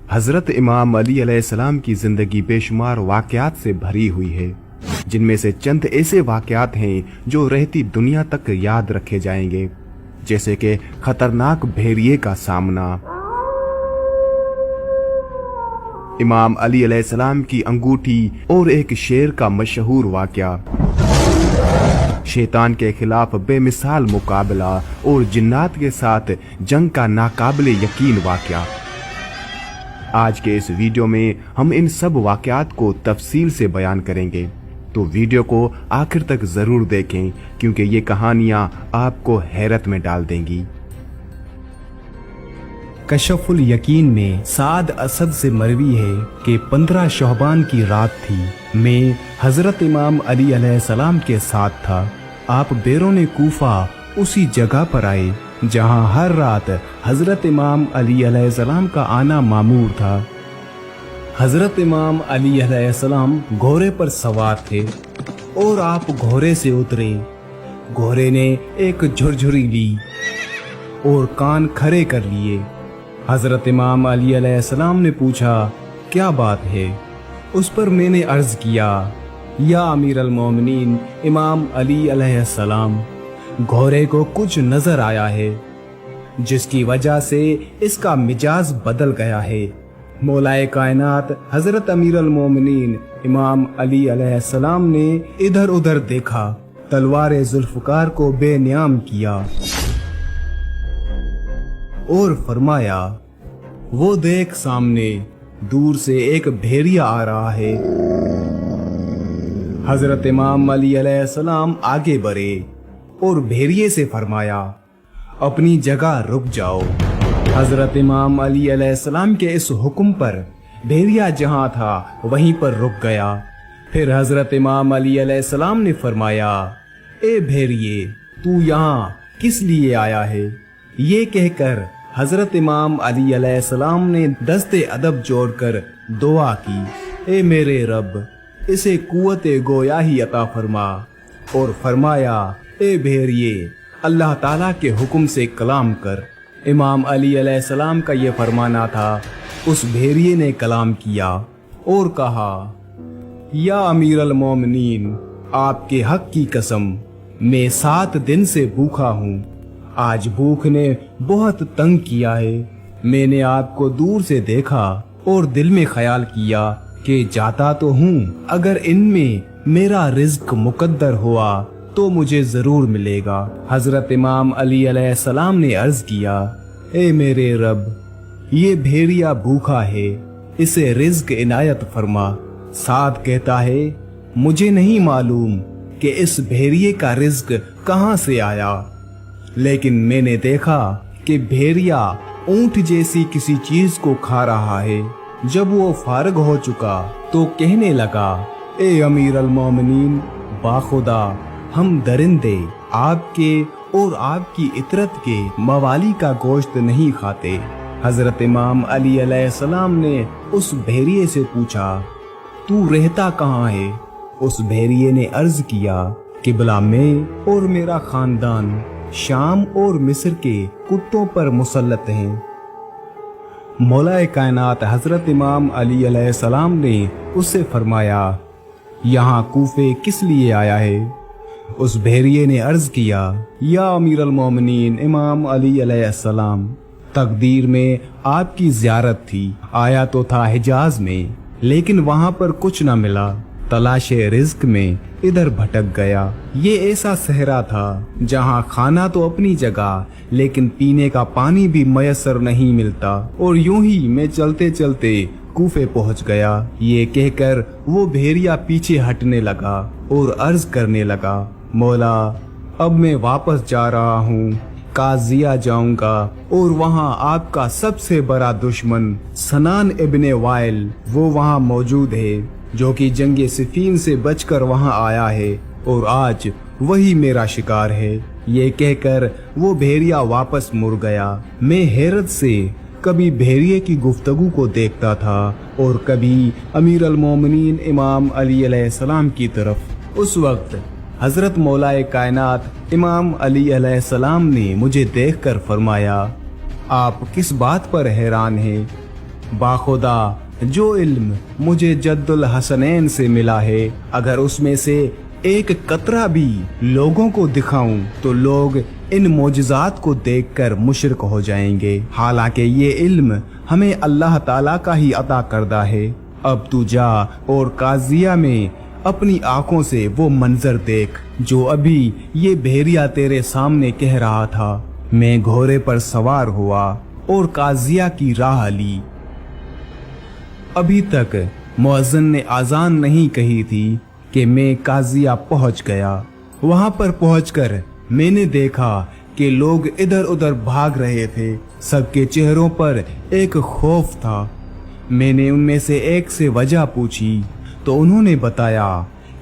हजरत इमाम अली अलैहिस्सलाम की जिंदगी बेशुमार वाकयात से भरी हुई है, जिनमें से चंद ऐसे वाकयात हैं जो रहती दुनिया तक याद रखे जाएंगे, जैसे कि खतरनाक भेड़िए का सामना, इमाम अली अलैहिस्सलाम की अंगूठी और एक शेर का मशहूर वाकया, शैतान के खिलाफ बेमिसाल मुकाबला और जिन्नात के साथ जंग का नाकाबिले यकीन वाकया। आज के इस वीडियो में हम इन सब वाकयात को तफसील से बयान करेंगे, तो वीडियो को आखिर तक जरूर देखें क्योंकि ये कहानियां आपको हैरत में डाल देंगी। कशफुल यकीन में साद असद से मरवी है कि 15 शौबान की रात थी। मैं हजरत इमाम अली अलैहिस्सलाम के साथ था। आप बैरून कूफा उसी जगह पर आए जहां हर रात हजरत इमाम अली अलैहिस्सलाम का आना मामूर था। हजरत इमाम अली अलैहिस्सलाम घोड़े पर सवार थे और आप घोड़े से उतरे। घोड़े ने एक झुरझुरी ली और कान खड़े कर लिए। हजरत इमाम अली अलैहिस्सलाम ने पूछा, क्या बात है? उस पर मैंने अर्ज किया, या अमीर अल मोमिनीन इमाम अली अलैहिस्सलाम, घोड़े को कुछ नजर आया है जिसकी वजह से इसका मिजाज बदल गया है। मौलाए कायनात हजरत अमीर अल मोमिनीन इमाम अली अलैहिस्सलाम ने इधर उधर देखा, तलवार जुल्फकार को बेनियाम किया और फरमाया, वो देख सामने दूर से एक भेड़िया आ रहा है। हजरत इमाम अली अलैहिस्सलाम आगे बढ़े और भेड़िए से फरमाया, अपनी जगह रुक जाओ। हजरत इमाम अली अलैहिस्सलाम के इस हुक्म पर भेड़िया जहां था वहीं पर रुक गया। फिर हजरत इमाम अली अलैहिस्सलाम ने फरमाया, ए भेड़िए, तू यहाँ किस लिए आया है? ये कहकर हजरत इमाम अली अलैहिस्सलाम ने दस्ते अदब जोड़कर दुआ की, ए मेरे रब, इसे कुव्वते गोया ही अता फरमा। और फरमाया, ए भेड़िए, अल्लाह ताला के हुक्म से कलाम कर। इमाम अली अलैहिस्सलाम का ये फरमाना था। उस भेड़िए ने कलाम किया और कहा, या अमीर अल मोमिनीन, आपके हक की कसम, मैं 7 दिन से भूखा हूँ। आज भूख ने बहुत तंग किया है। मैंने आपको दूर से देखा और दिल में ख्याल किया कि जाता तो हूँ, अगर इनमें मेरा रिज्क मुकद्दर हुआ तो मुझे जरूर मिलेगा। हजरत इमाम अली अलैहिस्सलाम ने अर्ज किया, ए मेरे रब, ये भेड़िया भूखा है, इसे रिज्क इनायत फरमा। साद कहता है, मुझे नहीं मालूम कि इस भेड़िए का रिज्क कहाँ से आया, लेकिन मैंने देखा कि भेड़िया ऊंट जैसी किसी चीज को खा रहा है। जब वो फारग हो चुका तो कहने लगा, ए अमीर अल मोमिनीन, बाखुदा हम दरिंदे आपके और आपकी इतरत के मवाली का गोश्त नहीं खाते। हजरत इमाम अली अलैहिस्सलाम ने उस भेड़िए से पूछा, तू रहता कहाँ है? उस भेड़िए ने अर्ज किया, किबला में और मेरा खानदान शाम और मिस्र के कुत्तों पर मुसल्लत हैं। मौलाए कायनात हजरत इमाम अली अलैहिस्सलाम ने उससे फरमाया, यहाँ कूफे किस लिए आया है? उस भेड़िए ने अर्ज किया, या अमीर अल मोमिनीन इमाम अली अलैहिस्सलाम, तकदीर में आपकी ज़ियारत थी। आया तो था हिजाज में, लेकिन वहाँ पर कुछ न मिला। तलाशे रिज्क में इधर भटक गया। ये ऐसा सहरा था जहाँ खाना तो अपनी जगह, लेकिन पीने का पानी भी मयसर नहीं मिलता। और यूं ही मैं चलते चलते कूफे पहुँच गया। ये कहकर वो भेड़िया पीछे हटने लगा और अर्ज करने लगा, मौला, अब मैं वापस जा रहा हूँ, काजिया जाऊंगा और वहाँ आपका सबसे बड़ा दुश्मन सनान इब्ने वाइल वो वहाँ मौजूद है, जो कि जंगे सिफीन से बचकर वहां आया है और आज वही मेरा शिकार है। ये कहकर वो भेड़िया वापस मुड़ गया। मैं हैरत से कभी भेड़िए की गुफ्तगू को देखता था और कभी अमीर अल मोमिनीन इमाम अली अलैहिस्सलाम की तरफ। उस वक्त हजरत मौलाए कायनात इमाम अली अलैहिस्सलाम ने मुझे देखकर फरमाया, आप किस बात पर हैरान हैं? बाखुदा जो इल्म मुझे जद्दुल हसनैन से मिला है, अगर उसमें से एक कतरा भी लोगों को दिखाऊं तो लोग इन मोजज़ात को देखकर मुशरिक हो जाएंगे। हालांकि ये इल्म हमें अल्लाह ताला का ही अता करदा है। अब तू जा और काजिया में अपनी आंखों से वो मंजर देख जो अभी ये भेड़िया तेरे सामने कह रहा था। मैं घोड़े पर सवार हुआ और काजिया की राह ली। अभी तक मुअज्जिन ने आजान नहीं कही थी कि मैं काजिया पहुंच गया। वहां पर पहुंचकर मैंने देखा कि लोग इधर उधर भाग रहे थे। सबके चेहरों पर एक खौफ था। मैंने उनमें से एक से वजह पूछी तो उन्होंने बताया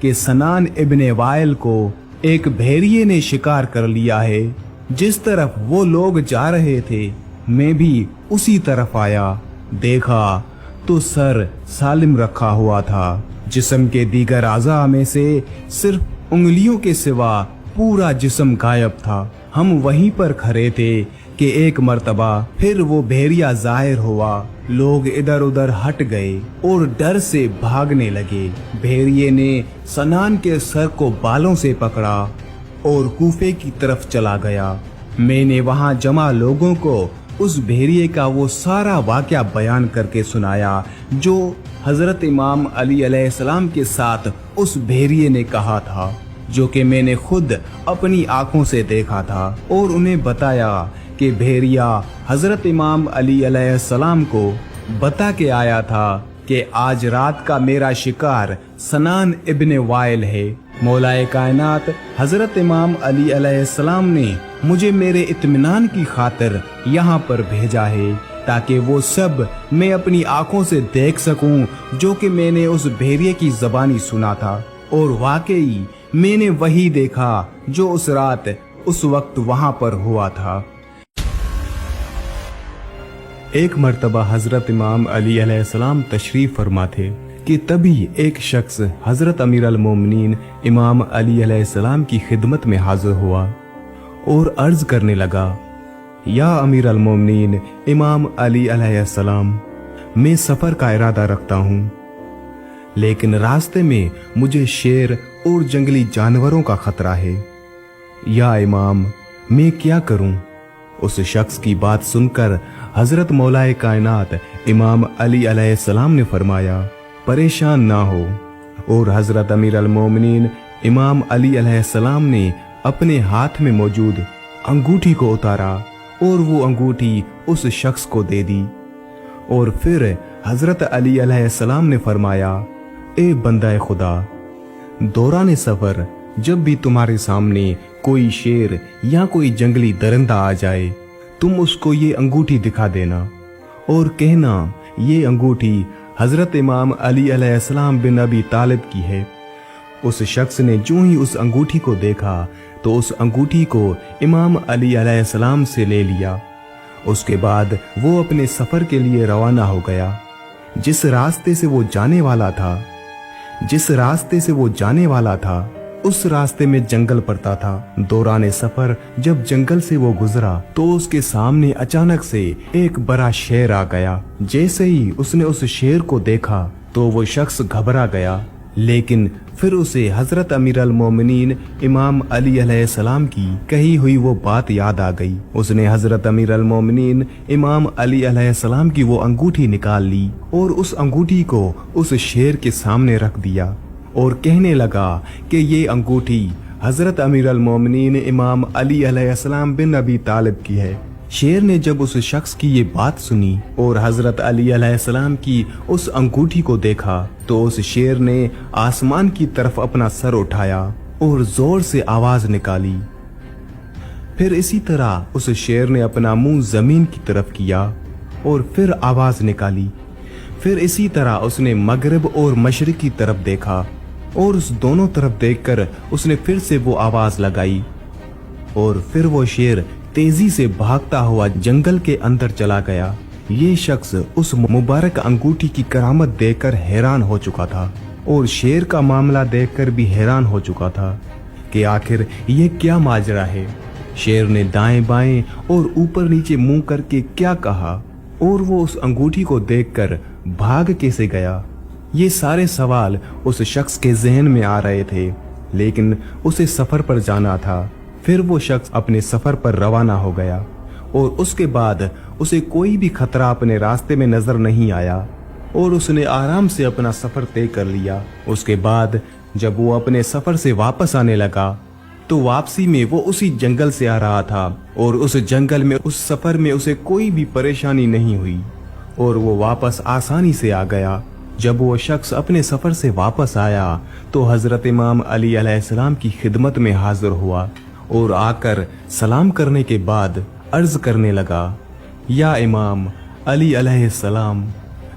कि सनान इब्ने वाइल को एक भेड़िए ने शिकार कर लिया है। जिस तरफ वो लोग जा रहे थे मैं भी उसी तरफ आया। देखा तो सर सालिम रखा हुआ था। जिस्म के दीगर आज़ा में से सिर्फ उंगलियों के सिवा पूरा जिस्म गायब था। हम वहीं पर खड़े थे कि एक मर्तबा फिर वो भेड़िया जाहिर हुआ। लोग इधर उधर हट गए और डर से भागने लगे। भेड़िए ने सनान के सर को बालों से पकड़ा और कूफे की तरफ चला गया। मैंने वहां जमा लोगों को उस भेड़िए का वो सारा वाकया बयान करके सुनाया जो हजरत इमाम अली अलैहिस्सलाम के साथ उस भेड़िए ने कहा था, जो कि मैंने खुद अपनी आंखों से देखा था। और उन्हें बताया कि भेड़िया हजरत इमाम अली अलैहिस्सलाम को बता के आया था कि आज रात का मेरा शिकार सनान इब्ने वाइल है। मौलाए कायनात हजरत इमाम अली अलैहिस्सलाम ने मुझे मेरे इत्मीनान की खातिर यहाँ पर भेजा है ताकि वो सब मैं अपनी आंखों से देख सकूं जो कि मैंने उस भेड़िए की ज़बानी सुना था। और वाकई मैंने वही देखा जो उस रात उस वक्त वहां पर हुआ था। एक मर्तबा हजरत इमाम अली अलैहिस्सलाम तशरीफ फरमा थे कि तभी एक शख्स हजरत अमीर अल मोमिनीन इमाम अली अलैहिस्सलाम की खिदमत में हाजिर हुआ और अर्ज करने लगा, या अमीर अल मोमिनीन इमाम अली अलैहिस्सलाम, मैं सफर का इरादा रखता हूँ, लेकिन रास्ते में मुझे शेर और जंगली जानवरों का खतरा है। या इमाम, मैं क्या करूं? उस शख्स की बात सुनकर हजरत मौलाए कायनात इमाम अली अलैहिस्सलाम ने फरमाया, परेशान ना हो। और हजरत अमीर अल मोमिनीन इमाम अली अलैहिस्सलाम ने अपने हाथ में मौजूद अंगूठी को उतारा और वो अंगूठी उस शख्स को दे दी। और फिर हजरत अली अलैहिस्सलाम ने फरमाया, ए बंदा खुदा, दौरान सफर जब भी तुम्हारे सामने कोई शेर या कोई जंगली दरिंदा आ जाए, तुम उसको ये अंगूठी दिखा देना और कहना ये अंगूठी हजरत इमाम अली अलैहिस्सलाम बिन अबी तालिब की है। उस शख्स ने जो ही उस अंगूठी को देखा तो उस अंगूठी को इमाम अली अलैहिस्सलाम से ले लिया। उसके बाद वो अपने सफर के लिए रवाना हो गया। जिस रास्ते से वो जाने वाला था उस रास्ते में जंगल पड़ता था। दौरान सफर जब जंगल से वो गुजरा तो उसके सामने अचानक से एक बड़ा शेर आ गया। जैसे ही उसने उस शेर को देखा तो वो शख्स घबरा गया, लेकिन फिर उसे हजरत अमीर अल मोमिनीन इमाम अली अलैहिस्सलाम की कही हुई वो बात याद आ गई। उसने हजरत अमीर अल मोमिनीन इमाम अली अलैहिस्सलाम की वो अंगूठी निकाल ली और उस अंगूठी को उस शेर के सामने रख दिया और कहने लगा कि ये अंगूठी हजरत अमीर अल मोमिनीन इमाम अली अलैहिस्सलाम बिन अबी तालिब की है। शेर ने जब उस शख्स की ये बात सुनी और हजरत अली अलैहिस्सलाम की उस अंगूठी को देखा तो उस शेर ने आसमान की तरफ अपना सर उठाया और जोर से आवाज निकाली। फिर इसी तरह उस शेर ने अपना मुंह जमीन की तरफ किया और फिर आवाज निकाली। फिर इसी तरह उसने मगरिब और मशरिक की तरफ देखा और उस दोनों तरफ देखकर उसने फिर से वो आवाज लगाई और फिर वो शेर तेजी से भागता हुआ जंगल के अंदर चला गया। ये शख्स उस मुबारक अंगूठी की करामत देखकर हैरान हो चुका था और शेर का मामला देखकर भी हैरान हो चुका था कि आखिर ये क्या माजरा है। शेर ने दाएं बाएं और ऊपर नीचे मुंह करके क्या कहा और वो उस अंगूठी को देखकर भाग कैसे गया? ये सारे सवाल उस शख्स के जहन में आ रहे थे, लेकिन उसे सफर पर जाना था। फिर वो शख्स अपने सफर पर रवाना हो गया और उसके बाद उसे कोई भी खतरा अपने रास्ते में नजर नहीं आया और उसने आराम से अपना सफर तय कर लिया। उसके बाद जब वो अपने सफर से वापस आने लगा तो वापसी में वो उसी जंगल से आ रहा था और उस जंगल में उस सफर में उसे कोई भी परेशानी नहीं हुई और वो वापस आसानी से आ गया। जब वो शख्स अपने सफर से वापस आया तो हजरत इमाम अली अलैहिस्सलाम की खिदमत में हाजिर हुआ और आकर सलाम करने के बाद अर्ज करने लगा, या इमाम अली अलैहिस्सलाम,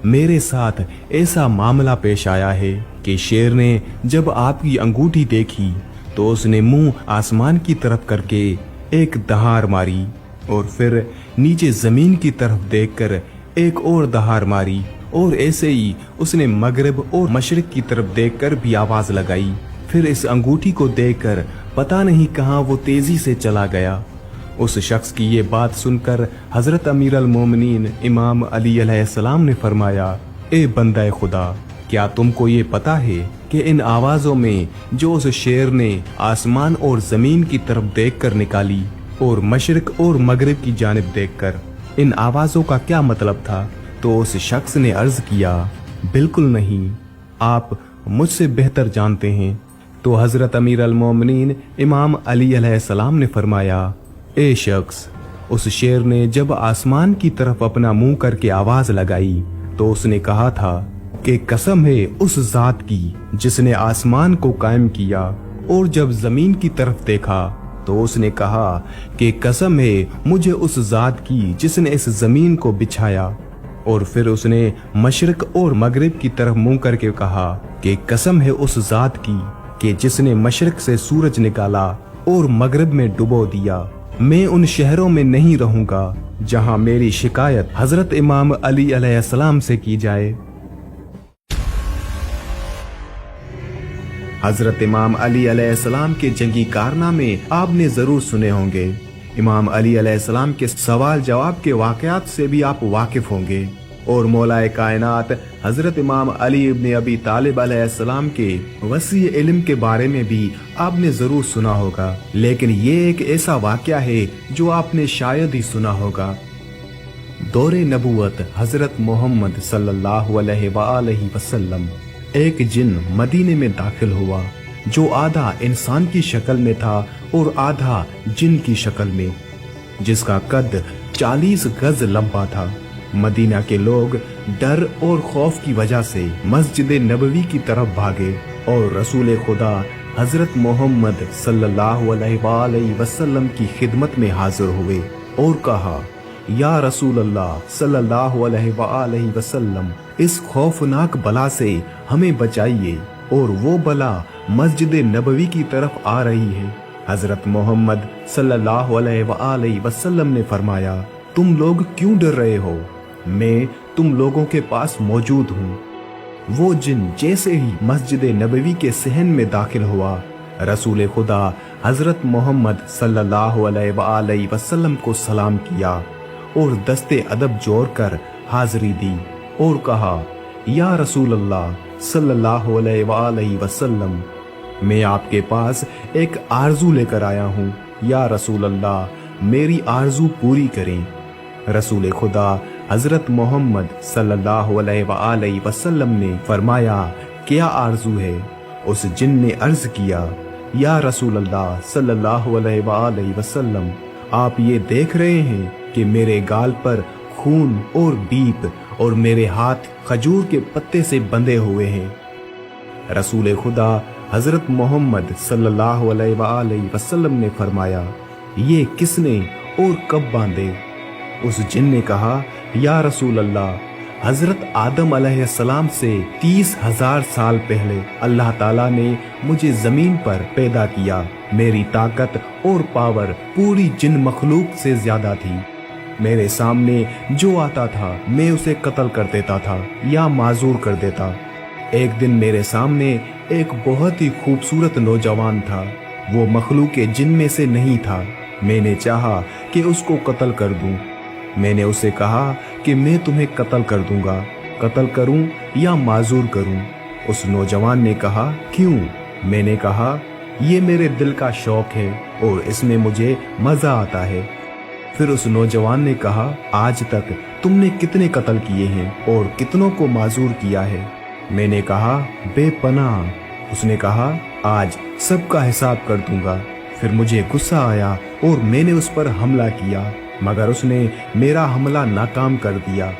मेरे साथ ऐसा मामला पेश आया है कि शेर ने जब आपकी अंगूठी देखी तो उसने मुंह आसमान की तरफ करके एक दहाड़ मारी और फिर नीचे जमीन की तरफ देखकर एक और दहाड़ मारी और ऐसे ही उसने मगरिब और मशरिक की तरफ देखकर भी आवाज लगाई। फिर इस अंगूठी को देखकर पता नहीं कहां वो तेजी से चला गया। उस शख्स की ये बात सुनकर हजरत अमीर अल मोमिनीन इमाम अली अलैहिस्सलाम ने फरमाया, ए बंदा खुदा, क्या तुमको ये पता है कि इन आवाजों में जो उस शेर ने आसमान और जमीन की तरफ देखकर निकाली और मशरिक और मगरिब की जानिब देखकर, इन आवाजों का क्या मतलब था? तो उस शख्स ने अर्ज किया, बिल्कुल नहीं, आप मुझसे बेहतर जानते हैं। तो हजरत अमीर अल मोमिनीन इमाम अली अलैहिस्सलाम ने फरमाया, ए शख्स, उस शेर ने जब आसमान की तरफ अपना मुंह करके आवाज लगाई तो उसने कहा था कि कसम है उस जात की जिसने आसमान को कायम किया, और जब जमीन की तरफ देखा तो उसने कहा कि कसम है मुझे उस जात की जिसने इस जमीन को बिछाया, और फिर उसने मशरिक और मगरिब की तरफ मुंह करके कहा कि कसम है उस जात की कि जिसने मशरिक से सूरज निकाला और मगरिब में डुबो दिया। मैं उन शहरों में नहीं रहूंगा जहां मेरी शिकायत हजरत इमाम अली अलैहिस्सलाम से की जाए। हजरत इमाम अली अलैहिस्सलाम के जंगी कारनामे आपने जरूर सुने होंगे। इमाम अली अलैहिस्सलाम के सवाल जवाब के वाकयात से भी आप वाकिफ होंगे और मौलाए कायनात हजरत इमाम अली इब्न अबी तालिब अलैहिस्सलाम के वसी इल्म के बारे में भी आपने जरूर सुना होगा, लेकिन ये एक ऐसा वाकया है जो आपने शायद ही सुना होगा। दौरे नबूवत हजरत मोहम्मद सल्लल्लाहु अलैहि वसल्लम एक जिन मदीने में दाखिल हुआ जो आधा इंसान की शक्ल में था और आधा जिन की शक्ल में, जिसका कद 40 गज लंबा था। मदीना के लोग डर और खौफ की वजह से मस्जिद नबवी की तरफ भागे और रसूल खुदा हजरत मोहम्मद सल्लल्लाहु अलैहि वसल्लम की खिदमत में हाजिर हुए और कहा, या रसूल अल्लाह सल्लल्लाहु अलैहि वसल्लम, इस खौफनाक बला से हमें बचाइए और वो बला मस्जिद नबवी की तरफ आ रही है। हजरत मोहम्मद सल्लल्लाहु अलैहि वसल्लम ने फरमाया, तुम लोग क्यों डर रहे हो? मैं तुम लोगों के पास मौजूद हूँ। वो जिन जैसे ही मस्जिद नबवी के सहन में दाखिल हुआ, रसूल खुदा हजरत मोहम्मद सल्लल्लाहु अलैहि वसल्लम को सलाम किया और दस्ते अदब जोड़कर हाजिरी दी और कहा, या रसूल अल्लाह सल्लल्लाहु अलैहि वसल्लम, मैं आपके पास एक आरजू लेकर आया हूँ। या रसूल अल्लाह, मेरी आरजू पूरी करें। रसूल खुदा हजरत मोहम्मद सल्लल्लाहु अलैहि वसल्लम ने फरमाया, क्या आरजू है? उस जिन ने अर्ज किया, या रसूल अल्लाह सल्लल्लाहु अलैहि वसल्लम, आप ये देख रहे हैं कि मेरे गाल पर खून और बीप और मेरे हाथ खजूर के पत्ते से बंधे हुए हैं। रसूल खुदा हजरत मोहम्मद सल्लल्लाहु अलैहि वसल्लम ने फरमाया, ये किसने और कब बांधे? उस जिन ने कहा, या रसूल अल्लाह, हजरत आदम अलैहिस्सलाम से 30,000 साल पहले अल्लाह ताला ने मुझे जमीन पर पैदा किया। मेरी ताकत और पावर पूरी जिन मखलूक से ज्यादा थी। मेरे सामने जो आता था मैं उसे कत्ल कर देता था या माजूर कर देता। एक दिन मेरे सामने एक बहुत ही खूबसूरत नौजवान था। वो मखलूक जिन में से नहीं था। मैंने चाहा कि उसको कत्ल कर दूं। मैंने उसे कहा कि मैं तुम्हें कत्ल कर दूंगा, कत्ल करूं या माजूर करूं। उस नौजवान ने कहा, क्यों? मैंने कहा, ये मेरे दिल का शौक है और इसमें मुझे मजा आता है। फिर उस नौजवान ने कहा, आज तक तुमने कितने कत्ल किए हैं और कितनों को माजूर किया है? मैंने कहा, बेपनाह। उसने कहा, आज सबका हिसाब कर दूंगा। फिर मुझे गुस्सा आया और मैंने उस पर हमला किया, मगर उसने मेरा हमला नाकाम कर दिया।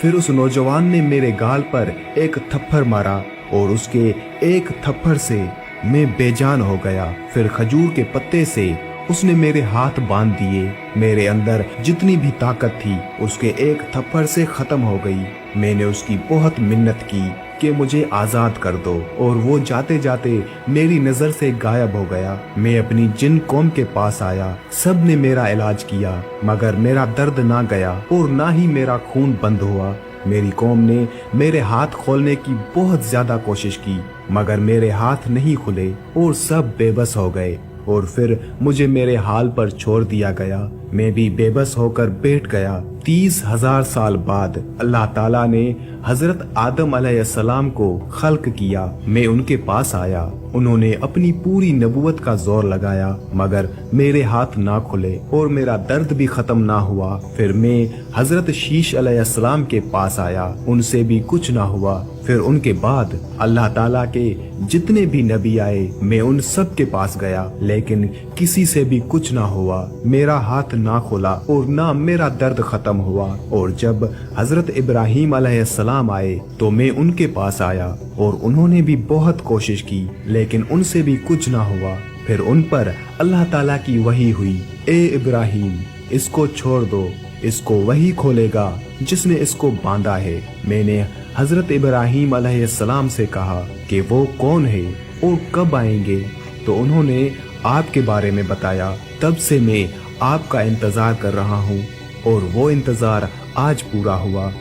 फिर उस नौजवान ने मेरे गाल पर एक थप्पड़ मारा और उसके एक थप्पड़ से मैं बेजान हो गया। फिर खजूर के पत्ते से उसने मेरे हाथ बांध दिए। मेरे अंदर जितनी भी ताकत थी उसके एक थप्पड़ से खत्म हो गई। मैंने उसकी बहुत मिन्नत की कि मुझे आजाद कर दो और वो जाते जाते मेरी नजर से गायब हो गया। मैं अपनी जिन कौम के पास आया, सब ने मेरा इलाज किया, मगर मेरा दर्द ना गया और ना ही मेरा खून बंद हुआ। मेरी कौम ने मेरे हाथ खोलने की बहुत ज्यादा कोशिश की, मगर मेरे हाथ नहीं खुले और सब बेबस हो गए और फिर मुझे मेरे हाल पर छोड़ दिया गया। मैं भी बेबस होकर बैठ गया। 30,000 साल बाद अल्लाह ताला ने हजरत आदम अलैहिस्सलाम को खल्क किया। मैं उनके पास आया, उन्होंने अपनी पूरी नबूवत का जोर लगाया, मगर मेरे हाथ ना खुले और मेरा दर्द भी खत्म ना हुआ। फिर मैं हजरत शीश अलैहिस्सलाम के पास आया, उनसे भी कुछ ना हुआ। फिर उनके बाद अल्लाह ताला के जितने भी नबी आए, मैं उन सब के पास गया, लेकिन किसी से भी कुछ ना हुआ। मेरा हाथ ना खुला और ना मेरा दर्द खत्म हुआ। और जब हजरत इब्राहीम अलैहिस्सलाम आए तो मैं उनके पास आया और उन्होंने भी बहुत कोशिश की, लेकिन उनसे भी कुछ ना हुआ। फिर उन पर अल्लाह ताला की वही हुई, ए इब्राहीम, इसको छोड़ दो, इसको वही खोलेगा जिसने इसको बांधा है। मैंने हजरत इब्राहीम अलैहिस्सलाम से कहा कि वो कौन है और कब आएंगे, तो उन्होंने आपके बारे में बताया। तब से मैं आपका इंतजार कर रहा हूँ और वो इंतजार आज पूरा हुआ।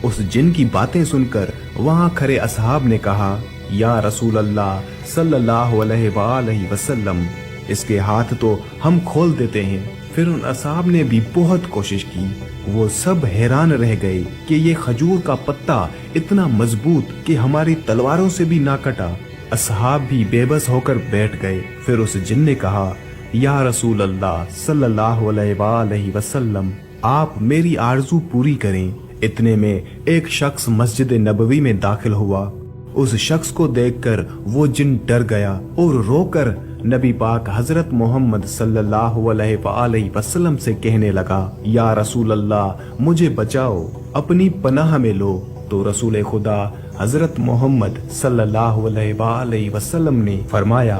उस जिन की बातें सुनकर वहाँ खड़े असहाब ने कहा, या रसूल अल्लाह सल्लल्लाहु अलैहि वसल्लम, इसके हाथ तो हम खोल देते हैं। फिर उन असहाब ने भी बहुत कोशिश की। वो सब हैरान रह गए कि ये खजूर का पत्ता इतना मजबूत कि हमारी तलवारों से भी ना कटा। असहाब भी बेबस होकर बैठ गए। फिर उस जिन ने कहा, या रसूल अल्लाह सल्लल्लाहु अलैहि वसल्लम, आप मेरी आरजू पूरी करें। इतने में एक शख्स मस्जिद नबवी में दाखिल हुआ। उस शख्स को देखकर वो जिन डर गया और रोकर नबी पाक हजरत मोहम्मद सल्लल्लाहु अलैहि वसल्लम से कहने लगा, या रसूल अल्लाह, मुझे बचाओ, अपनी पनाह में लो। तो रसूल खुदा हजरत मोहम्मद सल्लल्लाहु अलैहि वसल्लम ने फरमाया,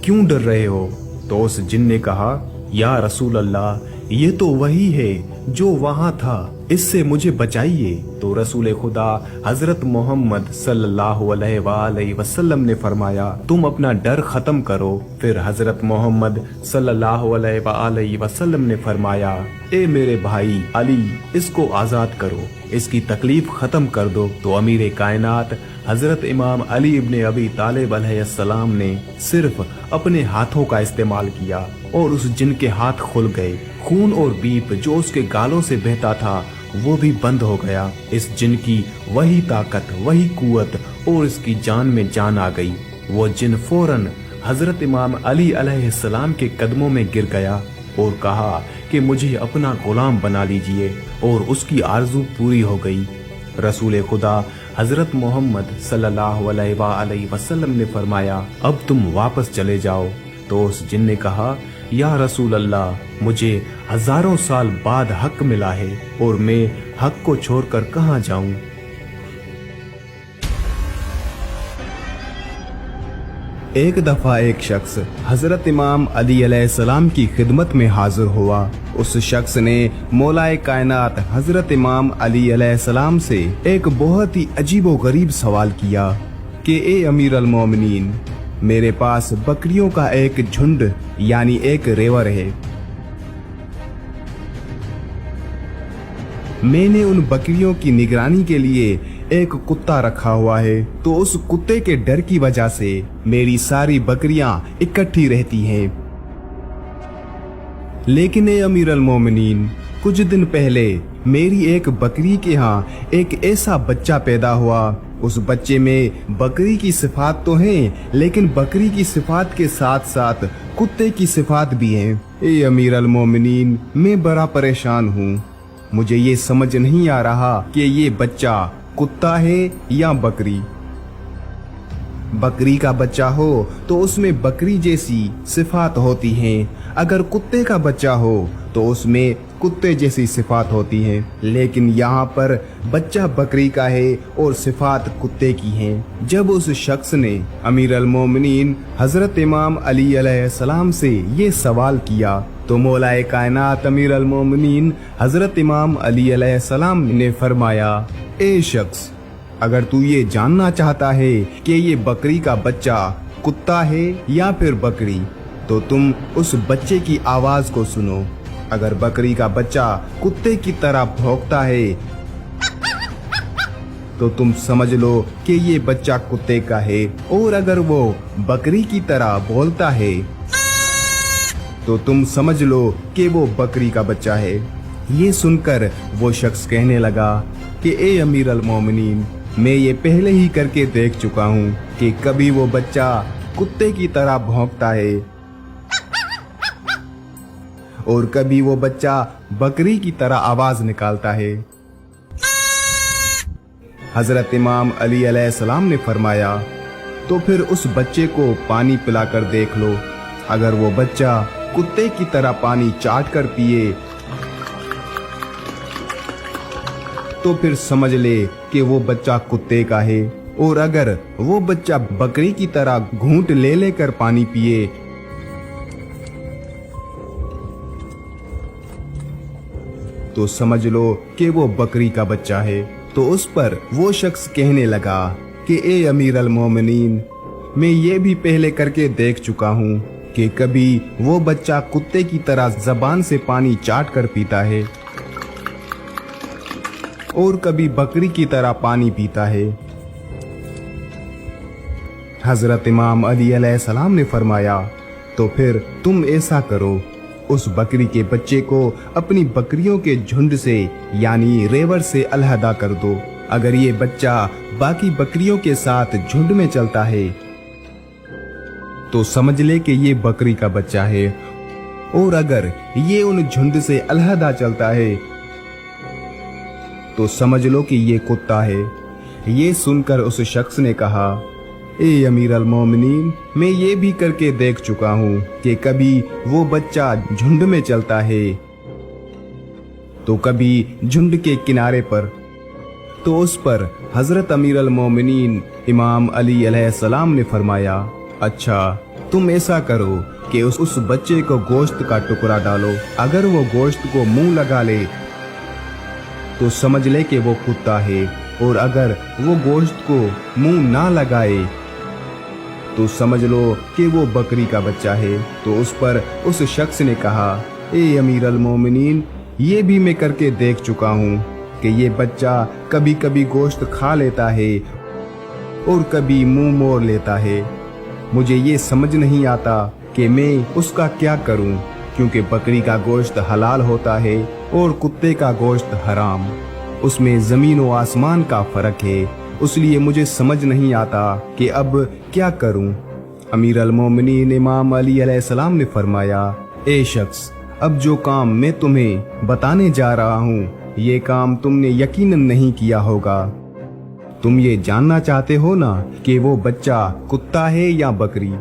क्यों डर रहे हो? तो उस जिन ने कहा, या रसूल अल्लाह, ये तो वही है जो वहाँ था, इससे मुझे बचाइए। तो रसूल खुदा हजरत मोहम्मद सल्लल्लाहु अलैहि वसल्लम ने फरमाया, तुम अपना डर खत्म करो। फिर हजरत मोहम्मद सल्लल्लाहु अलैहि वसल्लम ने फरमाया, ए मेरे भाई अली, इसको आजाद करो, इसकी तकलीफ खत्म कर दो। तो अमीर कायनात हजरत इमाम अली इब्ने अबी तालिब अलैहिस्सलाम ने सिर्फ अपने हाथों का इस्तेमाल किया और उस जिन के हाथ खुल गए। खून और बीप जो उसके गालों से बहता था वो भी बंद हो गया। इस जिन की वही ताकत, वही कुव्वत और इसकी जान में जान आ गई। वो जिन फौरन हजरत इमाम अली अलैहिस्सलाम के कदमों में गिर गया और कहा कि मुझे अपना गुलाम बना लीजिए, और उसकी आरजू पूरी हो गई। रसूल खुदा हजरत मोहम्मद सल्लल्लाहु अलैहि वसल्लम ने फरमाया, अब तुम वापस चले जाओ। तो उस जिन ने कहा, या रसूल अल्लाह, मुझे हजारों साल बाद हक मिला है और मैं हक को छोड़कर कहाँ जाऊं? एक दफा एक शख्स हजरत इमाम अली अलैहिस्सलाम की खिदमत में हाजिर हुआ। उस शख्स ने मौलाए कायनात हजरत इमाम अली अलैहिस्सलाम से एक बहुत ही अजीबो गरीब सवाल किया कि ए अमीर अल मोमिनीन, मेरे पास बकरियों का एक झुंड यानी एक रेवर है। मैंने उन बकरियों की निगरानी के लिए एक कुत्ता रखा हुआ है, तो उस कुत्ते के डर की वजह से मेरी सारी बकरियां इकट्ठी रहती हैं। लेकिन ए अमीर अल मोमिनीन, कुछ दिन पहले मेरी एक बकरी के यहाँ एक ऐसा बच्चा पैदा हुआ। उस बच्चे में बकरी की सिफात तो हैं, लेकिन बकरी की सिफात के साथ साथ कुत्ते की सिफात भी हैं। ए अमीर अल मोमिनीन, मैं बड़ा परेशान हूँ। मुझे ये समझ नहीं आ रहा कि ये बच्चा कुत्ता है या बकरी। बकरी का बच्चा हो तो उसमें बकरी जैसी सिफात होती हैं, अगर कुत्ते का बच्चा हो तो उसमें कुत्ते जैसी सिफात होती हैं। लेकिन यहाँ पर बच्चा बकरी का है और सिफात कुत्ते की हैं। जब उस शख्स ने अमीर अल मोमिनीन हजरत इमाम अली अलैहिस्सलाम से ये सवाल किया तो मौलाए कायनात अमीर अल मोमिनीन हजरत इमाम अली अलैहिस्सलाम ने फरमाया, ए शख्स, अगर तू ये जानना चाहता है कि ये बकरी का बच्चा कुत्ता है या फिर बकरी, तो तुम उस बच्चे की आवाज को सुनो। अगर बकरी का बच्चा कुत्ते की तरह भौंकता है तो तुम समझ लो कि ये बच्चा कुत्ते का है, और अगर वो बकरी की तरह बोलता है तो तुम समझ लो कि वो बकरी का बच्चा है। ये सुनकर वो शख्स कहने लगा कि ए अमीर अल मोमिनीन, मैं ये पहले ही करके देख चुका हूँ कि कभी वो बच्चा कुत्ते की तरह भौंकता है और कभी वो बच्चा बकरी की तरह आवाज निकालता है। हजरत इमाम अली अलैहिस्सलाम ने फरमाया, तो फिर उस बच्चे को पानी पिलाकर देख लो। अगर वो बच्चा कुत्ते की तरह पानी चाट कर पिए तो फिर समझ ले कि वो बच्चा कुत्ते का है, और अगर वो बच्चा बकरी की तरह घूंट ले लेकर पानी पिए तो समझ लो कि वो बकरी का बच्चा है। तो उस पर वो शख्स कहने लगा कि ए अमीर अल मोमिनीन, मैं ये भी पहले करके देख चुका हूँ कि कभी वो बच्चा कुत्ते की तरह जबान से पानी चाट कर पीता है और कभी बकरी की तरह पानी पीता है। हजरत इमाम अली अलैहिस्सलाम ने फरमाया, तो फिर तुम ऐसा करो, उस बकरी के बच्चे को अपनी बकरियों के झुंड से यानी रेवर से अलहदा कर दो। अगर ये बच्चा बाकी बकरियों के साथ झुंड में चलता है तो समझ ले कि ये बकरी का बच्चा है, और अगर ये उन झुंड से अलहदा चलता है तो समझ लो कि ये कुत्ता है। ये सुनकर उस शख्स ने कहा, ए अमीर अल मोमिनीन, मैं ये भी करके देख चुका हूँ कि कभी वो बच्चा झुंड में चलता है तो कभी झुंड के किनारे पर। तो उस पर हजरत अमीर अल मोमिनीन इमाम अली अलैहिस्सलाम ने फरमाया, अच्छा, तुम ऐसा करो कि उस बच्चे को गोश्त का टुकड़ा डालो। अगर वो गोश्त को मुंह लगा ले तो समझ ले कि वो कुत्ता है, और अगर वो गोश्त को मुंह ना लगाए तो समझ लो कि वो बकरी का बच्चा है। तो उस पर उस शख्स ने कहा, ए अमीर अल मोमिनीन, ये भी मैं करके देख चुका हूँ कि ये बच्चा कभी कभी गोश्त खा लेता है और कभी मुंह मोड़ लेता है। मुझे ये समझ नहीं आता कि मैं उसका क्या करूं, क्योंकि बकरी का गोश्त हलाल होता है और कुत्ते का गोश्त हराम। उसमें जमीन व आसमान का फर्क है, इसलिए मुझे समझ नहीं आता कि अब क्या करूं। अमीर अल मोमिनीन इमाम अली अलैहिस्सलाम ने फरमाया, ए शख्स, अब जो काम मैं तुम्हें बताने जा रहा हूँ ये काम तुमने यकीनन नहीं किया होगा। तुम ये जानना चाहते हो ना कि वो बच्चा कुत्ता है या बकरी,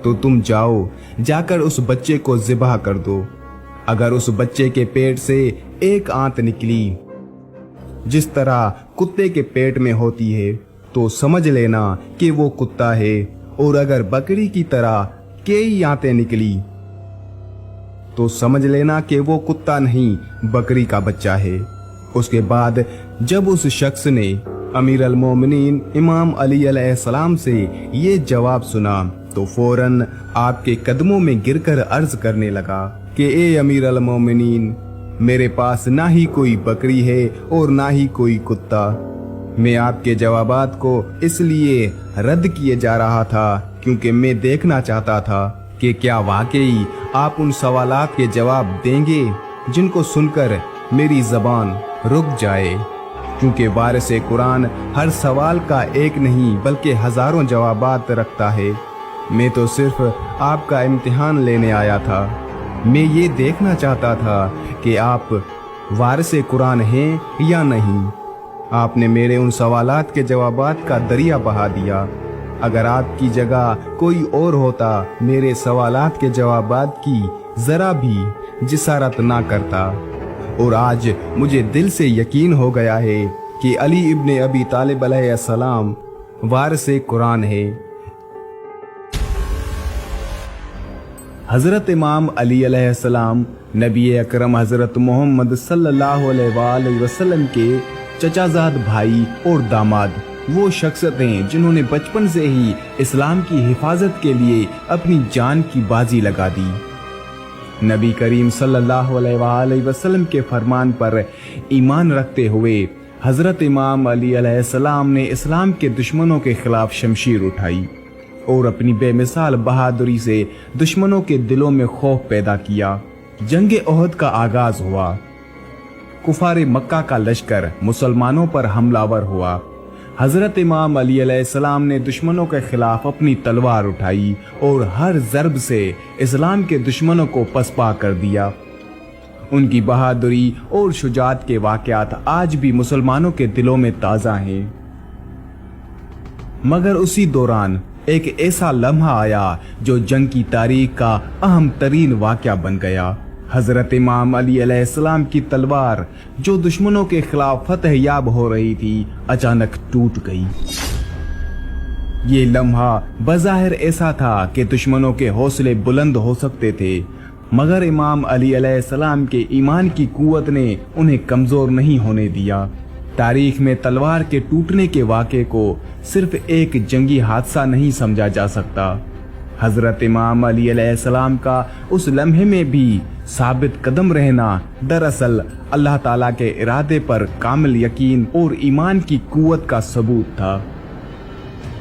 तो तुम जाओ, जाकर उस बच्चे को ज़िबह कर दो। अगर उस बच्चे के पेट से एक आंत निकली जिस तरह कुत्ते के पेट में होती है तो समझ लेना कि वो कुत्ता है, और अगर बकरी की तरह कई आंतें निकली तो समझ लेना कि वो कुत्ता नहीं बकरी का बच्चा है। उसके बाद जब उस शख्स ने अमीर अल मोमिनीन इमाम अली अलैहिस्सलाम से ये जवाब सुना तो फौरन आपके कदमों में गिरकर अर्ज करने लगा कि ए अमीर अल मोमिनीन, मेरे पास ना ही कोई बकरी है और ना ही कोई कुत्ता। मैं आपके जवाबात को इसलिए रद्द किए जा रहा था क्योंकि मैं देखना चाहता था कि क्या वाकई आप उन सवालात के जवाब देंगे जिनको सुनकर मेरी जबान रुक जाए, क्योंकि वारिस कुरान हर सवाल का एक नहीं बल्कि हजारों जवाबात रखता है। मैं तो सिर्फ आपका इम्तिहान लेने आया था। मैं ये देखना चाहता था कि आप वारिस कुरान हैं या नहीं। आपने मेरे उन सवालात के जवाबात का दरिया बहा दिया। अगर आपकी जगह कोई और होता, मेरे सवालात के जवाबात की जरा भी जिसारत ना करता। और आज मुझे दिल से यकीन हो गया है कि अली इब्ने अबी तालिब अलैहिस्सलाम वारिस कुरान है। हजरत इमाम अली अलैहिस्सलाम नबी अकरम हजरत मोहम्मद सल्लल्लाहु अलैहि वसल्लम के चचाजाद भाई और दामाद वो शख्सियत हैं जिन्होंने बचपन से ही इस्लाम की हिफाजत के लिए अपनी जान की बाजी लगा दी। नबी करीम सल्लल्लाहु अलैहि वसल्लम के फरमान पर ईमान रखते हुए हजरत इमाम अली अलैहिस्सलाम ने इस्लाम के दुश्मनों के खिलाफ शमशीर उठाई और अपनी बेमिसाल बहादुरी से दुश्मनों के दिलों में खौफ पैदा किया। जंग ओहद का आगाज हुआ। कुफारे मक्का का लश्कर मुसलमानों पर हमलावर हुआ। हजरत इमाम अली अलैहिस्सलाम ने दुश्मनों के खिलाफ अपनी तलवार उठाई और हर ज़र्ब से इस्लाम के दुश्मनों को पसपा कर दिया। उनकी बहादुरी और शुजात के वाक़यात आज भी मुसलमानों के दिलों में ताज़ा हैं। मगर उसी दौरान एक ऐसा लम्हा आया जो जंग की तारीख का अहम तरीन वाक़या बन गया। हजरत इमाम अली अलैहिस्सलाम की तलवार जो दुश्मनों के खिलाफ फतह याब हो रही थी, अचानक टूट गई। ये लम्हा बज़ाहिर ऐसा था कि दुश्मनों के हौसले बुलंद हो सकते थे, मगर इमाम अली अलैहिस्सलाम के ईमान की कुव्वत ने उन्हें कमजोर नहीं होने दिया। तारीख में तलवार के टूटने के वाक़े को सिर्फ एक जंगी हादसा नहीं समझा जा सकता। हजरत इमाम अली अलैहिस्सलाम का उस लम्हे में भी साबित कदम रहना दरअसल अल्लाह ताला के इरादे पर कामिल यकीन और ईमान की कुव्वत का सबूत था।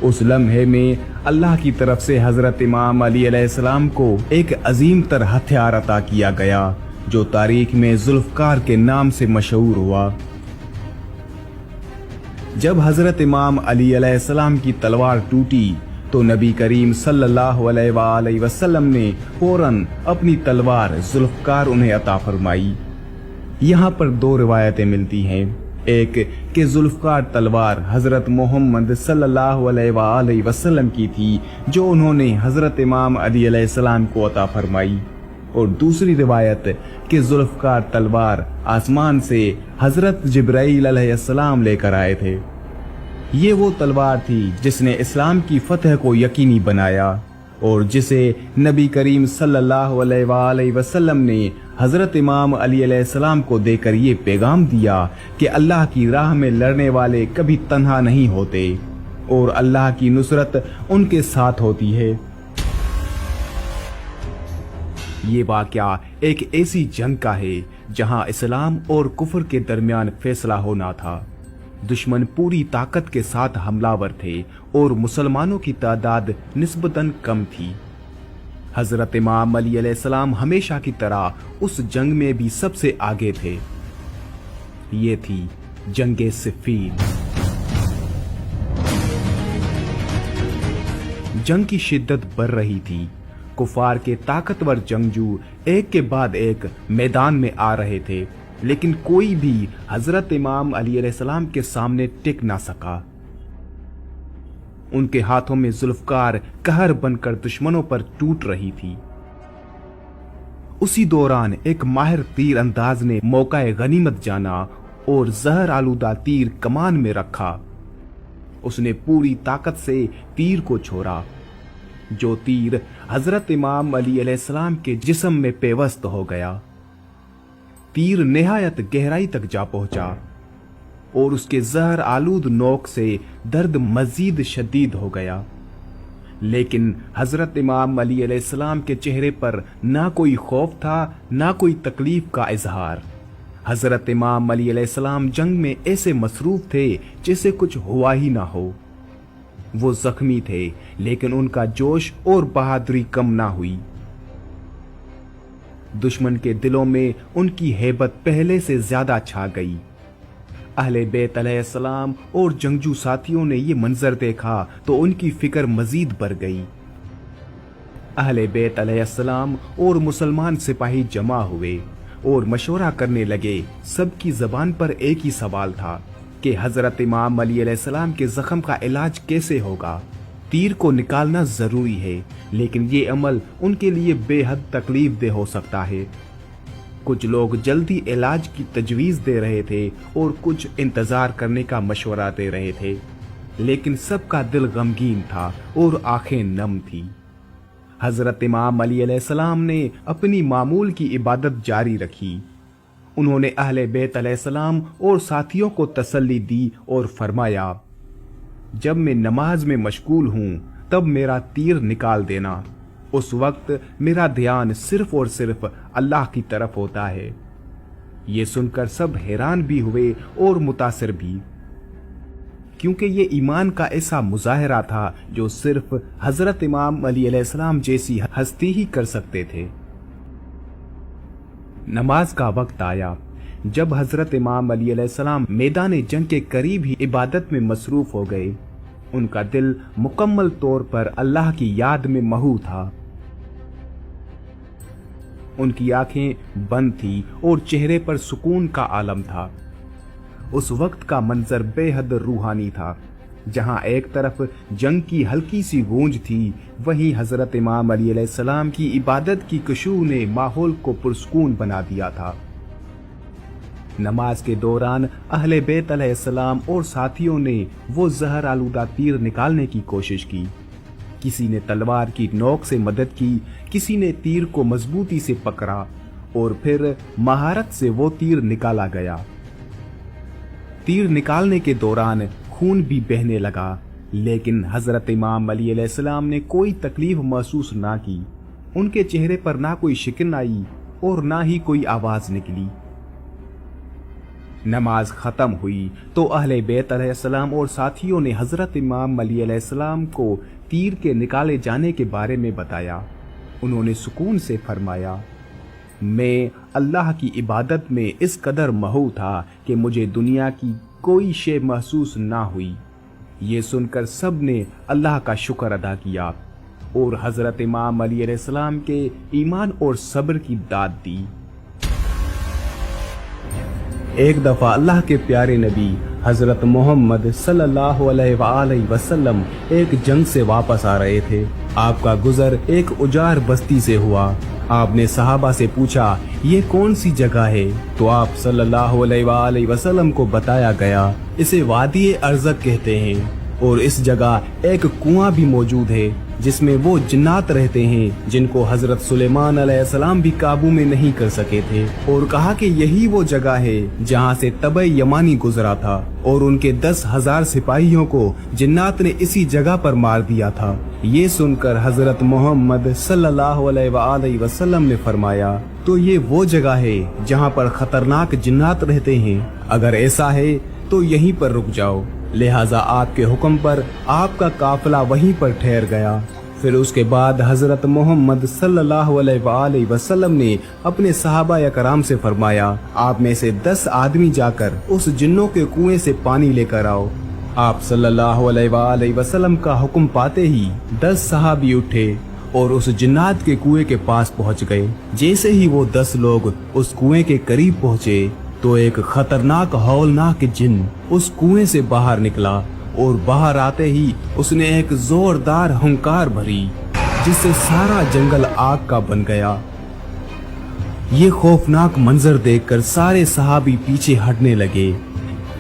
उस लम्हे में अल्लाह की तरफ से हजरत इमाम अली अलैहिस्सलाम को एक अजीम तर हथियार अता किया गया जो तारीख में जुल्फकार के नाम से मशहूर हुआ। जब हजरत इमाम अली अलैहिस्सलाम की तलवार टूटी तो नबी करीम सल्लल्लाहु अलैहि वसल्लम ने फौरन अपनी तलवार जुल्फकार उन्हें अता फरमाई। यहाँ पर दो रिवायतें मिलती हैं। एक कि जुल्फकार तलवार हजरत मोहम्मद सल्लल्लाहु अलैहि वसल्लम की थी जो उन्होंने हजरत इमाम अली अलैहिस्सलाम को अता फरमाई, और दूसरी रिवायत कि जुल्फकार तलवार आसमान से हजरत जिब्राईल अलैहिस्सलाम लेकर आए थे। ये वो तलवार थी जिसने इस्लाम की फतह को यकीनी बनाया और जिसे नबी करीम सल्लल्लाहु अलैहि वसल्लम ने हजरत इमाम अली अलैहिस्सलाम को देकर ये पैगाम दिया कि अल्लाह की राह में लड़ने वाले कभी तन्हा नहीं होते और अल्लाह की नुसरत उनके साथ होती है। ये वाक़या एक ऐसी जंग का है जहां इस्लाम और कुफ्र के दरमियान फैसला होना था। दुश्मन पूरी ताकत के साथ हमलावर थे और मुसलमानों की तादाद निस्बतन कम थी। हजरत इमाम अली अलैहिस्सलाम हमेशा की तरह उस जंग में भी सबसे आगे थे। ये थी जंगे सिफ़ीन। जंग की शिद्दत बढ़ रही थी। कुफार के ताकतवर जंगजू एक के बाद एक मैदान में आ रहे थे, लेकिन कोई भी हजरत इमाम अली अलैहिस्सलाम के सामने टिक ना सका। उनके हाथों में जुल्फकार कहर बनकर दुश्मनों पर टूट रही थी। उसी दौरान एक माहिर तीर अंदाज ने मौका गनीमत जाना और जहर आलूदा तीर कमान में रखा। उसने पूरी ताकत से तीर को छोड़ा। जो तीर हजरत इमाम अली अलैहिस्सलाम के जिस्म में पेवस्त हो गया। तीर निहायत गहराई तक जा पहुंचा और उसके जहर आलूद नोक से दर्द मजीद शदीद हो गया, लेकिन हजरत इमाम अली अलैहिस्सलाम के चेहरे पर ना कोई खौफ था ना कोई तकलीफ का इजहार। हजरत इमाम अली अलैहिस्सलाम जंग में ऐसे मसरूफ थे जैसे कुछ हुआ ही ना हो। वो जख्मी थे, लेकिन उनका जोश और बहादुरी कम ना हुई। दुश्मन के दिलों में उनकी हैबत पहले से ज्यादा छा गई। अहले बैत अलैहिस्सलाम और जंगजू साथियों ने ये मंजर देखा तो उनकी फिक्र मजीद बढ़ गई। अहले बैत अलैहिस्सलाम और मुसलमान सिपाही जमा हुए और मशवरा करने लगे। सबकी जबान पर एक ही सवाल था कि हजरत इमाम अली अलैहिस्सलाम के जख्म का इलाज कैसे होगा। तीर को निकालना जरूरी है, लेकिन ये अमल उनके लिए बेहद तकलीफ दे हो सकता है। कुछ लोग जल्दी इलाज की तजवीज दे रहे थे और कुछ इंतजार करने का मशवरा दे रहे थे, लेकिन सबका दिल गमगीन था और आंखें नम थी। हजरत इमाम अली अलैहिस्सलाम ने अपनी मामूल की इबादत जारी रखी। उन्होंने अहले बैत अलैहिस्सलाम और साथियों को तसल्ली दी और फरमाया, जब मैं नमाज में मशगूल हूं तब मेरा तीर निकाल देना। उस वक्त मेरा ध्यान सिर्फ और सिर्फ अल्लाह की तरफ होता है। ये सुनकर सब हैरान भी हुए और मुतासिर भी, क्योंकि ये ईमान का ऐसा मुजाहिरा था जो सिर्फ हजरत इमाम अली अलैहिस्सलाम जैसी हस्ती ही कर सकते थे। नमाज का वक्त आया। जब हजरत इमाम अली अलैहिस्सलाम मैदान जंग के करीब ही इबादत में मसरूफ हो गए, उनका दिल मुकम्मल तौर पर अल्लाह की याद में महू था। उनकी आंखें बंद थी और चेहरे पर सुकून का आलम था। उस वक्त का मंजर बेहद रूहानी था। जहां एक तरफ जंग की हल्की सी गूंज थी, वहीं हजरत इमाम अली अलैहिस्सलाम की इबादत की खुशबू ने माहौल को पुरसकून बना दिया था। नमाज के दौरान अहले बैत अलैहिस्सलाम और साथियों ने वो जहर आलूदा तीर निकालने की कोशिश की। किसी ने तलवार की नोक से मदद की, किसी ने तीर को मजबूती से पकड़ा और फिर महारत से वो तीर निकाला गया। तीर निकालने के दौरान खून भी बहने लगा, लेकिन हजरत इमाम अली अलैहिस्सलाम ने कोई तकलीफ महसूस ना की। उनके चेहरे पर ना कोई शिकन आई और ना ही कोई आवाज निकली। नमाज खत्म हुई तो अहले बैत अलैहिस्सलाम और साथियों ने हजरत इमाम अली अलैहिस्सलाम को तीर के निकाले जाने के बारे में बताया। उन्होंने सुकून से फरमाया, मैं अल्लाह की इबादत में इस कदर महू था कि मुझे दुनिया की कोई शे महसूस ना हुई। ये सुनकर सब ने अल्लाह का शुक्र अदा किया और हजरत इमाम अली अलैहिस्सलाम के ईमान और सब्र की दाद दी। एक दफा अल्लाह के प्यारे नबी हजरत मोहम्मद सल्लल्लाहु अलैहि वसल्लम एक जंग से वापस आ रहे थे। आपका गुजर एक उजाड़ बस्ती से हुआ। आपने सहाबा से पूछा, ये कौन सी जगह है? तो आप सल्लल्लाहु अलैहि वसल्लम को बताया गया, इसे वादी अर्ज़क कहते हैं और इस जगह एक कुआं भी मौजूद है जिसमें वो जिन्नात रहते हैं जिनको हजरत सुलेमान अलैहिस्सलाम भी काबू में नहीं कर सके थे। और कहा कि यही वो जगह है जहां से तबे यमानी गुजरा था और उनके 10,000 सिपाहियों को जिन्नात ने इसी जगह पर मार दिया था। ये सुनकर हजरत मोहम्मद सल्लल्लाहु अलैहि वसल्लम ने फरमाया, तो ये वो जगह है जहां पर खतरनाक जिन्नात रहते हैं। अगर ऐसा है तो यहीं पर रुक जाओ। लिहाजा आपके हुक्म पर आपका काफिला वहीं पर ठहर गया। फिर उसके बाद हजरत मोहम्मद सल्लल्लाहु अलैहि वसल्लम ने अपने सहाबा कराम से फरमाया, आप में से 10 आदमी जाकर उस जिन्नों के कुएं से पानी लेकर आओ। आप सल्लल्लाहु अलैहि वसल्लम का हुक्म पाते ही 10 सहाबी उठे और उस जिन्नात के कुएं के पास पहुंच गए। जैसे ही वो 10 लोग उस कुएं के करीब पहुंचे तो एक खतरनाक हौलनाक जिन उस कुएं से बाहर निकला और बाहर आते ही उसने एक जोरदार हुंकार भरी जिससे सारा जंगल आग का बन गया। ये खौफनाक मंजर देखकर सारे सहाबी पीछे हटने लगे,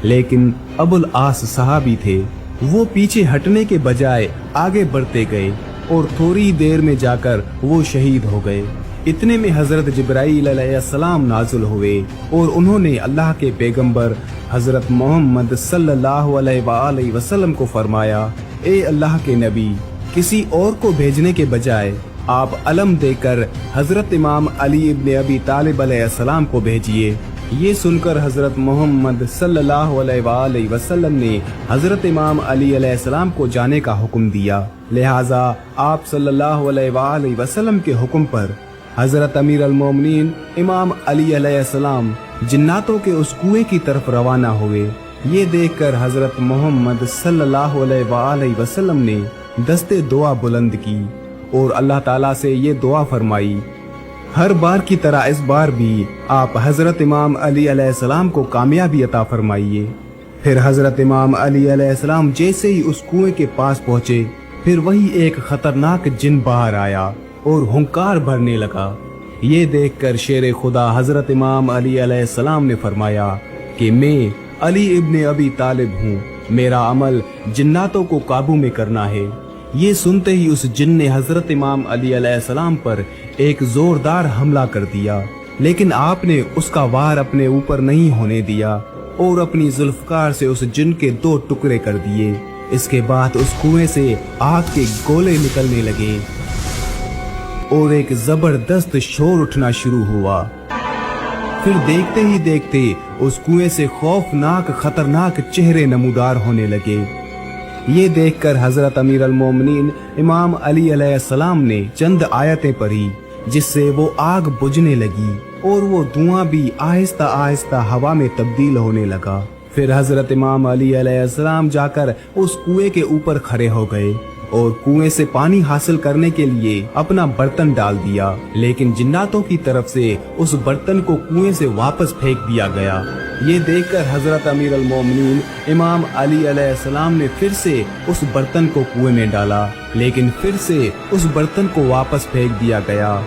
लेकिन अबुल आस सहाबी थे। वो पीछे हटने के बजाय आगे बढ़ते गए और थोड़ी देर में जाकर वो शहीद हो गए। इतने में हजरत जिब्राईल अलैहिस्सलाम नाज़िल हुए और उन्होंने अल्लाह के पैगंबर हजरत मोहम्मद सल्लल्लाहु अलैहि वसल्लम को फरमाया, ए अल्लाह के नबी, किसी और को भेजने के बजाय आप अलम देकर हजरत इमाम अली इब्न अबी तालिब अलैहिस्सलाम को भेजिए। ये सुनकर हजरत मोहम्मद सल्लल्लाहु अलैहि वसल्लम ने हजरत इमाम अली अलैहिस्सलाम को जाने का हुक्म दिया। लिहाजा आप सल्लल्लाहु अलैहि वसल्लम के हुक्म पर हजरत इमाम अली अलैहिस्सलाम को भेजने लगे। इतने में हजरत जिब्राईल अलैहिस्सलाम नाज़िल हुए और उन्होंने अल्लाह के पैगंबर हजरत मोहम्मद सल्लल्लाहु अलैहि वसल्लम को फरमाया, ए अल्लाह के नबी, किसी और को भेजने के बजाय आप अलम देकर हजरत इमाम अली इब्न अबी तालिब अलैहिस्सलाम को भेजिए। ये सुनकर हजरत मोहम्मद सल्लल्लाहु अलैहि वसल्लम ने हजरत इमाम अली अलैहिस्सलाम को जाने का हुक्म दिया। लिहाजा आप सल्लल्लाहु अलैहि वसल्लम के हुक्म पर حضرت امیر المومنین امام علی علیہ السلام جناتوں کے اس کنویں کی طرف روانہ ہوئے۔ یہ دیکھ کر حضرت محمد صلی اللہ علیہ وآلہ وسلم نے دستے دعا بلند کی اور اللہ تعالیٰ سے یہ دعا فرمائی، ہر بار کی طرح اس بار بھی آپ حضرت امام علی علیہ السلام کو کامیابی عطا فرمائیے۔ پھر حضرت امام علی علیہ السلام جیسے ہی اس کنویں کے پاس پہنچے، پھر وہی ایک خطرناک جن باہر آیا اور ہنکار بھرنے لگا۔ یہ دیکھ کر شیر خدا حضرت امام علی علیہ السلام نے فرمایا کہ میں علی ابن ابی طالب ہوں، میرا عمل جناتوں کو قابو میں کرنا ہے۔ یہ سنتے ہی اس جن نے حضرت امام علی علیہ السلام پر ایک زوردار حملہ کر دیا، لیکن آپ نے اس کا وار اپنے اوپر نہیں ہونے دیا اور اپنی ذوالفقار سے اس جن کے 2 ٹکڑے کر دیے۔ اس کے بعد اس کنویں سے آگ کے گولے نکلنے لگے اور ایک زبردست شور اٹھنا شروع ہوا۔ پھر دیکھتے ہی دیکھتے اس کنویں سے خوفناک خطرناک چہرے نمودار ہونے لگے۔ یہ دیکھ کر حضرت امیر المومنین امام علی علیہ السلام نے چند آیتیں پڑھی، جس سے وہ آگ بجھنے لگی اور وہ دھواں بھی آہستہ آہستہ ہوا میں تبدیل ہونے لگا۔ پھر حضرت امام علی علیہ السلام جا کر اس کنویں کے اوپر کھڑے ہو گئے اور کنویں سے پانی حاصل کرنے کے لیے اپنا برتن ڈال دیا، لیکن جناتوں کی طرف سے اس برتن کو کنویں سے واپس پھینک دیا گیا۔ یہ دیکھ کر حضرت امیر المومنین امام علی علیہ السلام نے پھر سے اس برتن کو کنویں میں ڈالا، لیکن پھر سے اس برتن کو واپس پھینک دیا گیا۔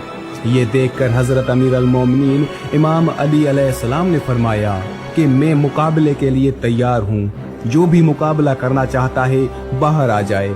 یہ دیکھ کر حضرت امیر المومنین امام علی علیہ السلام نے فرمایا کہ میں مقابلے کے لیے تیار ہوں، جو بھی مقابلہ کرنا چاہتا ہے باہر آ جائے۔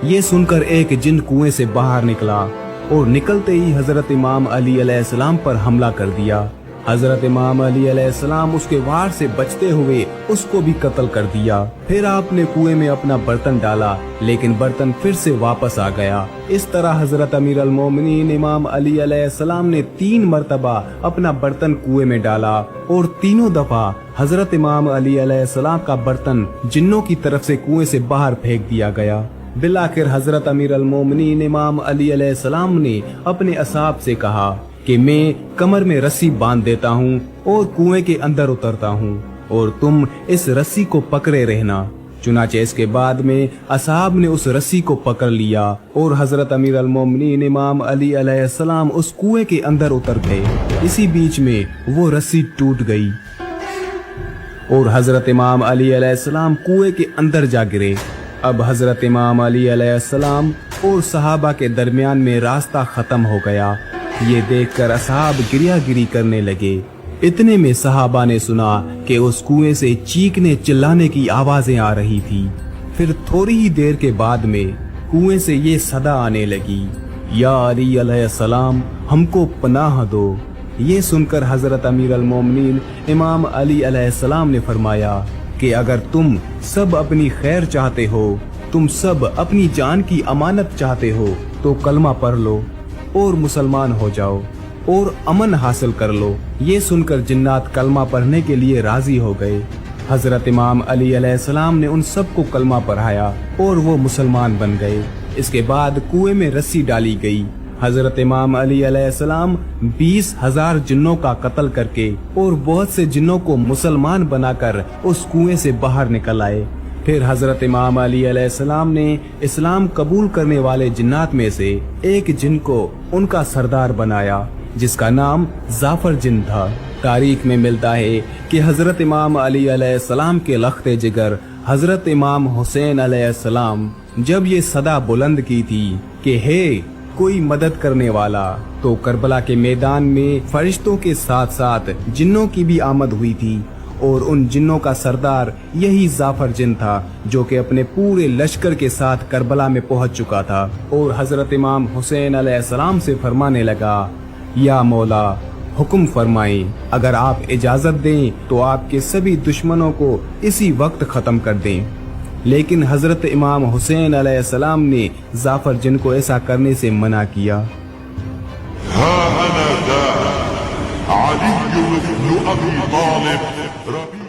یہ سن کر ایک جن کنویں سے باہر نکلا اور نکلتے ہی حضرت امام علی علیہ السلام پر حملہ کر دیا۔ حضرت امام علی علیہ السلام اس کے وار سے بچتے ہوئے اس کو بھی قتل کر دیا۔ پھر آپ نے کنویں میں اپنا برتن ڈالا، لیکن برتن پھر سے واپس آ گیا۔ اس طرح حضرت امیر المومنین امام علی علیہ السلام نے 3 مرتبہ اپنا برتن کنویں میں ڈالا اور تینوں دفعہ حضرت امام علی علیہ السلام کا برتن جنوں کی طرف سے کنویں سے باہر پھینک دیا گیا۔ بالآخر حضرت امیر المومنین امام علی علیہ السلام نے اپنے اصحاب سے کہا کہ میں کمر میں رسی باندھ دیتا ہوں اور کنویں کے اندر اترتا ہوں اور تم اس رسی کو پکڑے رہنا۔ چنانچہ اس کے بعد میں اصحاب نے اس رسی کو پکڑ لیا اور حضرت امیر المومنین امام علی علیہ السلام اس کنویں کے اندر اتر گئے۔ اسی بیچ میں وہ رسی ٹوٹ گئی اور حضرت امام علی علیہ السلام کنویں کے اندر جا گرے۔ اب حضرت امام علی علیہ السلام اور صحابہ کے درمیان میں راستہ ختم ہو گیا۔ یہ دیکھ کر اصحاب گریہ گری کرنے لگے۔ اتنے میں صحابہ نے سنا کہ اس کنویں سے چیخنے چلانے کی آوازیں آ رہی تھی۔ پھر تھوڑی ہی دیر کے بعد میں کنویں سے یہ صدا آنے لگی، یا علی علیہ السلام ہم کو پناہ دو۔ یہ سن کر حضرت امیر المومنین امام علی علیہ السلام نے فرمایا کہ اگر تم سب اپنی خیر چاہتے ہو، تم سب اپنی جان کی امانت چاہتے ہو، تو کلمہ پڑھ لو اور مسلمان ہو جاؤ اور امن حاصل کر لو۔ یہ سن کر جنات کلمہ پڑھنے کے لیے راضی ہو گئے۔ حضرت امام علی علیہ السلام نے ان سب کو کلمہ پڑھایا اور وہ مسلمان بن گئے۔ اس کے بعد کنویں میں رسی ڈالی گئی۔ حضرت امام علی علیہ السلام 20,000 جنوں کا قتل کر کے اور بہت سے جنوں کو مسلمان بنا کر اس کنویں سے باہر نکل آئے۔ پھر حضرت امام علی علیہ السلام نے اسلام قبول کرنے والے جنات میں سے ایک جن کو ان کا سردار بنایا، جس کا نام زعفر جن تھا۔ تاریخ میں ملتا ہے کہ حضرت امام علی علیہ السلام کے لخت جگر حضرت امام حسین علیہ السلام جب یہ صدا بلند کی تھی کہ ہے کوئی مدد کرنے والا، تو کربلا کے میدان میں فرشتوں کے ساتھ ساتھ جنوں کی بھی آمد ہوئی تھی، اور ان جنوں کا سردار یہی زعفر جن تھا جو کہ اپنے پورے لشکر کے ساتھ کربلا میں پہنچ چکا تھا، اور حضرت امام حسین علیہ السلام سے فرمانے لگا، یا مولا حکم فرمائیں، اگر آپ اجازت دیں تو آپ کے سبھی دشمنوں کو اسی وقت ختم کر دیں۔ لیکن حضرت امام حسین علیہ السلام نے زعفر جن کو ایسا کرنے سے منع کیا۔ ها أنا ذا علي بن أبي طالب